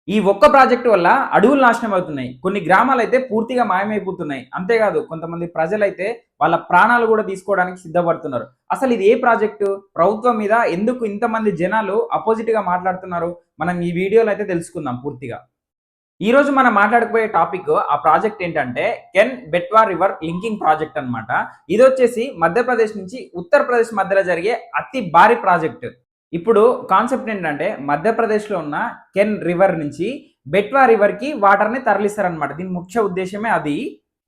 ఈ ఒక్క ప్రాజెక్ట్ వల్ల అడవులు నాశనం అవుతున్నాయి. కొన్ని గ్రామాలైతే పూర్తిగా మాయమైపోతున్నాయి. అంతేకాదు కొంతమంది ప్రజలైతే వాళ్ళ ప్రాణాలు గూడా తీసుకోవడానికి సిద్ధపడుతున్నారు. అసలు ఇది ఏ ప్రాజెక్టు? ప్రభుత్వం మీద ఎందుకు ఇంతమంది జనాలు అపోజిట్‌గా మాట్లాడుతున్నారు? మనం ఈ వీడియోలో అయితే తెలుసుకుందాం పూర్తిగా. ఈరోజు మనం మాట్లాడకపోయే టాపిక్ ఆ ప్రాజెక్ట్ ఏంటంటే బెట్వా రివర్ లింకింగ్ ప్రాజెక్ట్ అన్నమాట. ఇదొచ్చేసి మధ్యప్రదేశ్ నుంచి ఉత్తరప్రదేశ్ మధ్యలో జరిగే అతి భారీ ప్రాజెక్ట్. ఇప్పుడు కాన్సెప్ట్ ఏంటంటే మధ్యప్రదేశ్‌లో ఉన్న కెన్ రివర్ నుంచి బెట్వా రివర్‌కి వాటర్‌ని తరలిస్తారనమాట. దీని ముఖ్య ఉద్దేశ్యమే అది.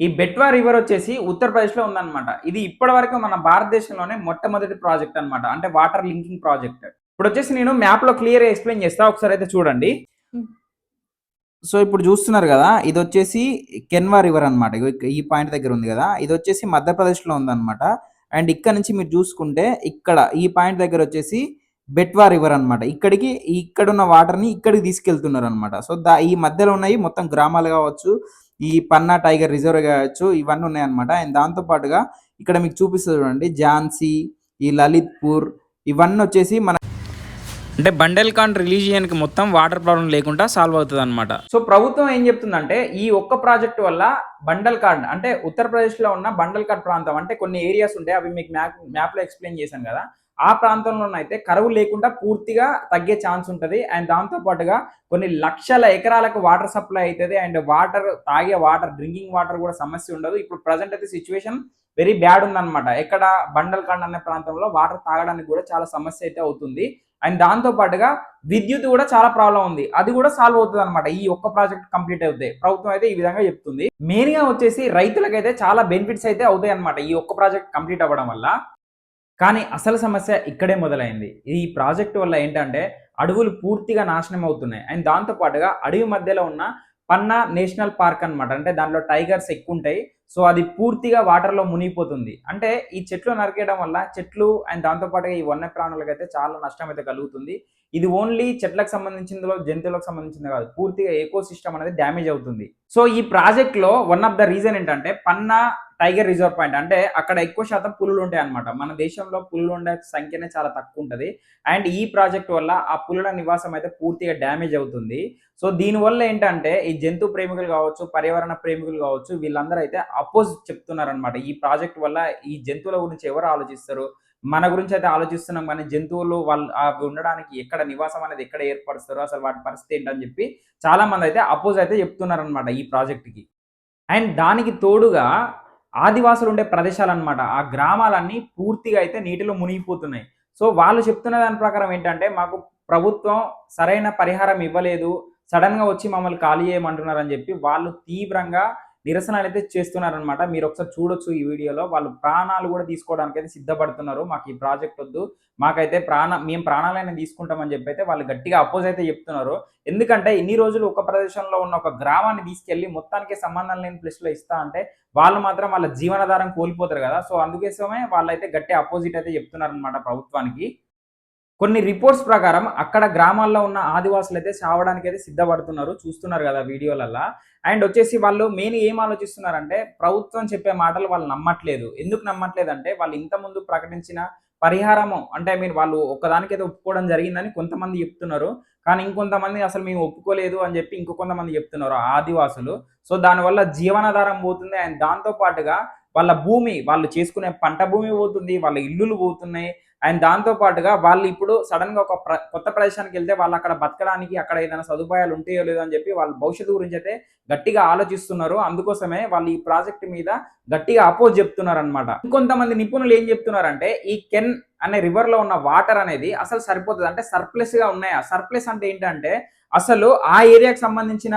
ఈ బెట్వా రివర్ వచ్చేసి ఉత్తరప్రదేశ్‌లో ఉందన్నమాట. ఇది ఇప్పటివరకు మన భారతదేశంలోనే మొట్టమొదటి ప్రాజెక్ట్ అన్నమాట. అంటే వాటర్ లింకింగ్ ప్రాజెక్ట్. ఇప్పుడొచ్చేసి నేను మ్యాప్‌లో క్లియర్‌గా ఎక్స్‌ప్లెయిన్ చేస్తా. ఒకసారైతే చూడండి. సో, ఇప్పుడు జూస్తున్నారు గదా! ఇదొచ్చేసి కెన్వా రివర్ అనమాట. ఇగో ఈ పాయింట్ దగ్గర ఉంది గదా! ఇదొచ్చేసి మధ్యప్రదేశ్‌లో ఉందనమాట. అండ్ ఇక్కడ నుంచి మీరు జూసుకుంటే ఇక్కడ ఈ పాయింట్ దగ్గరొచ్చేసి బెట్వా రివర్ అనమాట. ఇక్కడున్న వాటర్‌ని ఇక్కడికి తీసుకెళ్తున్నారనమాట. సో, ఈ మధ్యలో ఉన్నయి మొత్తం గ్రామాలు గావచ్చు, ఈ పన్నా టైగర్ రిజర్వ్ గావచ్చు, ఇవన్నీ ఉన్నాయన్నమాట. అండ్ దాంతో పాటుగా ఇక్కడ మీకు చూపిస్తా చూడండి. ఝాన్సీ, ఈ లలిత్‌పూర్ ఇవన్నొచ్చేసి మన అంటే బండెల్ఖండ్ రిలీజియన్‌కి మొత్తం వాటర్ ప్రాబ్లమ్ లేకుండా సాల్వ్ అవుతదనమాట. సో, ప్రభుత్వం ఏం చెప్తుందంటే, ఈ ఒక్క ప్రాజెక్ట్ వల్ల బండల్ఖండ్ అంటే ఉత్తరప్రదేశ్‌లో ఉన్న బండల్ఖండ్ ప్రాంతం అంటే కొన్ని ఏరియాస్ ఉంటాయి. అవి మీకు మ్యాప్‌లో ఎక్స్‌ప్లెయిన్ చేశాను గదా! ఆ ప్రాంతంలోనైతే కరువు లేకుండా పూర్తిగా తగ్గే ఛాన్స్ ఉంటది. అండ్ దాంతో పాటుగా కొన్ని లక్షల ఎకరాలకు వాటర్ సప్లై అయితది. అండ్ తాగే వాటర్, డ్రింకింగ్ వాటర్ గూడా సమస్య ఉండదు. ఇప్పుడు ప్రెజెంట్ అయితే సిట్యుయేషన్ వెరీ బ్యాడ్ ఉందన్నమాట. ఎక్కడ బండల్ఖండ్ అనే ప్రాంతంలో వాటర్ తాగడానికి గూడా చాలా సమస్య అయితే అవుతుంది. అండ్ దాంతో పాటుగా విద్యుత్ కూడా చాలా ప్రాబ్లం ఉంది. అది కూడా సాల్వ్ అవుతదనమాట. ఈ ఒక్క ప్రాజెక్ట్ కంప్లీట్ అవుతే. ప్రభుత్వం అయితే ఈ విధంగా చెప్తుంది. మెయిన్‌గా వచ్చేసి రైతులకైతే చాలా బెనిఫిట్స్ అయితే అవుతాయన్నమాట. ఈ ఒక్క ప్రాజెక్ట్ కంప్లీట్ అవ్వడం వల్ల. కానీ అసలు సమస్య ఇక్కడే మొదలైంది. ఈ ప్రాజెక్ట్ వల్ల ఏంటంటే అడవులు పూర్తిగా నాశనం అవుతున్నాయి. అండ్ దాంతో పాటుగా అడవి మధ్యలో ఉన్న పన్నా నేషనల్ పార్క్ అన్నమాట. అంటే దాంట్లో టైగర్స్ ఎక్కువుంటాయి. సో, అది పూర్తిగా వాటర్‌లో మునిగిపోతుంది. అంటే ఈ చెట్లు నరికేయడం వల్ల చెట్లు అండ్ దాంతో పాటుగా ఈ వన్యప్రాణులకైతే చాలా నష్టమైతే కలుగుతుంది. ఇది ఓన్లీ చెట్లకు సంబంధించిందో, జంతువులకు సంబంధించింది కాదు. పూర్తిగా ఎకోసిస్టమ్ అనేది డ్యామేజ్ అవుతుంది. సో, ఈ ప్రాజెక్ట్‌లో వన్ ఆఫ్ ద రీజన్ ఏంటంటే పన్నా టైగర్ రిజర్వ్ పాయింట్. అంటే అక్కడ ఎక్కువ శాతం పులులుంటాయన్నమాట. మన దేశంలో పులులుండే సంఖ్యనే చాలా తక్కువుంటది. అండ్ ఈ ప్రాజెక్ట్ వల్ల ఆ పులుల నివాసం అయితే పూర్తిగా డ్యామేజ్ అవుతుంది. సో, దీనివల్ల ఏంటంటే ఈ జంతు ప్రేమికులు గావచ్చు, పర్యావరణ ప్రేమికులు గావచ్చు వీళ్ళందరూ అయితే అపోజ్ చెప్తున్నారనమాట. ఈ ప్రాజెక్ట్ వల్ల ఈ జంతువుల గురించి ఎవరు ఆలోచిస్తారు? మన గురించయితే ఆలోచిస్తున్నాం గానీ జంతువులు వాళ్ళు అవి ఉండడానికి ఎక్కడ నివాసం అనేది ఎక్కడ ఏర్పరుస్తారు? అసలు వాటి పరిస్థితి ఏంటని జెప్పి చాలా మందయితే అపోజ్ అయితే చెప్తున్నారనమాట ఈ ప్రాజెక్ట్‌కి. అండ్ దానికి తోడుగా ఆదివాసులు ఉండే ప్రదేశాలన్నమాట. ఆ గ్రామాలన్నీ పూర్తిగా అయితే నీటిలో మునిగిపోతున్నాయి. సో, వాళ్ళు చెప్తున్న దాని ప్రకారం ఏంటంటే, మాకు ప్రభుత్వం సరైన పరిహారం ఇవ్వలేదు. సడెన్‌గా వచ్చి మమ్మల్ని ఖాళీ చేయమంటున్నారని చెప్పి వాళ్ళు తీవ్రంగా నిరసనలైతే చేస్తున్నారనమాట. మీరొకసారి చూడొచ్చు ఈ వీడియోలో. వాళ్ళు ప్రాణాలు గూడా తీసుకోవడానికైతే సిద్ధపడుతున్నారు. మాకు ఈ ప్రాజెక్ట్ ఒద్దు. మాకైతే మేము ప్రాణాలైనా తీసుకుంటామని చెప్పైతే వాళ్ళు గట్టిగా అపోజ్ అయితే చెప్తున్నారు. ఎందుకంటే ఇన్ని రోజులు ఒక ప్రదేశంలో ఉన్న ఒక గ్రామాన్ని తీసుకెళ్ళి మొత్తానికే సంబంధం లేని ప్లేస్‌లో ఇస్తా అంటే వాళ్ళు మాత్రం వాళ్ళ జీవనాధారం కోల్పోతారు గదా! సో, అందుకోసమే వాళ్ళైతే గట్టి అపోజిట్ అయితే చెప్తున్నారనమాట ప్రభుత్వానికి. కొన్ని రిపోర్ట్స్ ప్రకారం అక్కడ గ్రామాల్లో ఉన్న ఆదివాసులైతే చావడానికైతే సిద్ధపడుతున్నారు. చూస్తున్నారు గదా వీడియోలల్లా. అండ్ వచ్చేసి వాళ్ళు మెయిన్ ఏం ఆలోచిస్తున్నారంటే, ప్రభుత్వం చెప్పే మాటలు వాళ్ళు నమ్మట్లేదు. ఎందుకు నమ్మట్లేదంటే, వాళ్ళు ఇంతకుముందు ప్రకటించిన పరిహారము అంటే వాళ్ళు ఒక్కదానికైతే ఒప్పుకోవడం జరిగిందని కొంతమంది చెప్తున్నారు. కానీ ఇంకొంతమంది అసలు మేము ఒప్పుకోలేదు అని చెప్పి కొంతమంది చెప్తున్నారు ఆదివాసులు. సో, దానివల్ల జీవనాధారం పోతుంది. అండ్ దాంతో పాటుగా వాళ్ళ భూమి, వాళ్ళు చేసుకునే పంట భూమి పోతుంది. వాళ్ళ ఇల్లులు పోతున్నాయి. అండ్ దాంతో పాటుగా వాళ్ళు ఇప్పుడు సడెన్‌గా ఒక కొత్త ప్రదేశానికెళ్తే వాళ్ళక్కడ బతకడానికి అక్కడ ఏదైనా సదుపాయాలు ఉంటాయో లేదో అని చెప్పి వాళ్ళ భవిష్యత్తు గురించైతే గట్టిగా ఆలోచిస్తున్నారు. అందుకోసమే వాళ్ళు ఈ ప్రాజెక్ట్ మీద గట్టిగా అపోజ్ చెప్తున్నారనమాట. ఇంకొంతమంది నిపుణులు ఏం చెప్తున్నారంటే, ఈ అనే రివర్‌లో ఉన్న వాటర్ అనేది అసలు సరిపోతది. అంటే సర్ప్లస్‌గా ఉన్నాయా? సర్ప్లస్ అంటే ఏంటంటే, అసలు ఆ ఏరియాకి సంబంధించిన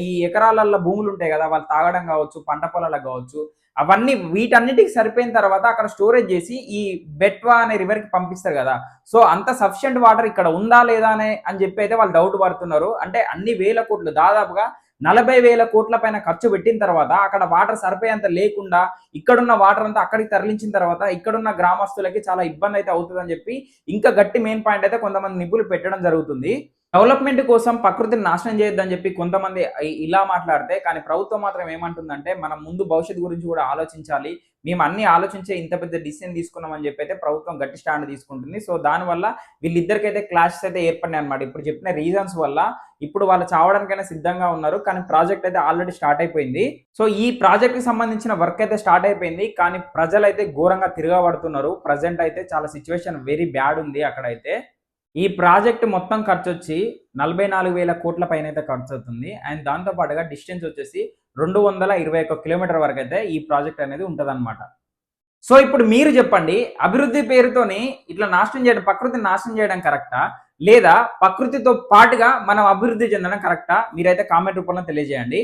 ఈ ఎకరాలల్ల భూములుంటాయి గదా! వాళ్ళు తాగడం గావచ్చు, పంట పొలాలకు గావచ్చు, అవన్నీ వీటన్నిటికి సరిపోయిన తర్వాత అక్కడ స్టోరేజ్ జేసి ఈ బెట్వా అనే రివర్‌కి పంపిస్తారు గదా! సో, అంత సఫిషియెంట్ వాటర్ ఇక్కడ ఉందా? లేదా? అని జెప్పి అయితే వాళ్ళు డౌట్ పడుతున్నారు. అంటే అన్ని వేల కోట్లు దాదాపుగా 40,000 కోట్ల పైన ఖర్చు పెట్టిన తర్వాత అక్కడ వాటర్ సరిపోయేంత లేకుండా ఇక్కడున్న వాటర్ అంతా అక్కడికి తరలించిన తర్వాత ఇక్కడున్న గ్రామస్తులకి చాలా ఇబ్బంది అయితే అవుతదని జెప్పి ఇంకా గట్టి మెయిన్ పాయింట్ అయితే కొంతమంది నిపుణులు పెట్టడం జరుగుతుంది. డెవలప్‌మెంట్ కోసం ప్రకృతిని నాశనం చేయొద్దని చెప్పి కొంతమంది ఇలా మాట్లాడితే, కానీ ప్రభుత్వం మాత్రం ఏమంటుందంటే, మనం ముందు భవిష్యత్తు గురించి కూడా ఆలోచించాలి. మేము అన్నీ ఆలోచించే ఇంత పెద్ద డిసిషన్ తీసుకున్నామని చెప్పైతే ప్రభుత్వం గట్టి స్టాండ్ తీసుకుంటుంది. సో, దానివల్ల వీళ్ళిద్దరికైతే క్లాషెస్ అయితే ఏర్పడినాయన్నమాట. ఇప్పుడు చెప్పిన రీజన్స్ వల్ల ఇప్పుడు వాళ్ళు చావడానికైనా సిద్ధంగా ఉన్నారు. కానీ ప్రాజెక్ట్ అయితే ఆల్రెడీ స్టార్ట్ అయిపోయింది. సో, ఈ ప్రాజెక్ట్‌కి సంబంధించిన వర్క్ అయితే స్టార్ట్ అయిపోయింది. కానీ ప్రజలైతే ఘోరంగా తిరగబడుతున్నారు. ప్రెజెంట్ అయితే చాలా సిట్యుయేషన్ వెరీ బ్యాడ్ ఉంది అక్కడైతే. ఈ ప్రాజెక్ట్ మొత్తం ఖర్చొచ్చి 44,000 కోట్ల పైనైతే ఖర్చవుతుంది. అండ్ దాంతో పాటుగా డిస్టెన్స్ వచ్చేసి 221 కిలోమీటర్ వరకైతే ఈ ప్రాజెక్ట్ అనేది ఉంటదనమాట. సో, ఇప్పుడు మీరు చెప్పండి, అభివృద్ధి పేరుతోని ఇట్లా నాశనం చేయడం, ప్రకృతిని నాశనం చేయడం కరెక్టా? లేదా ప్రకృతితో పాటుగా మనం అభివృద్ధి చెందడం కరెక్టా? మీరైతే కామెంట్ రూపంలో తెలియజేయండి.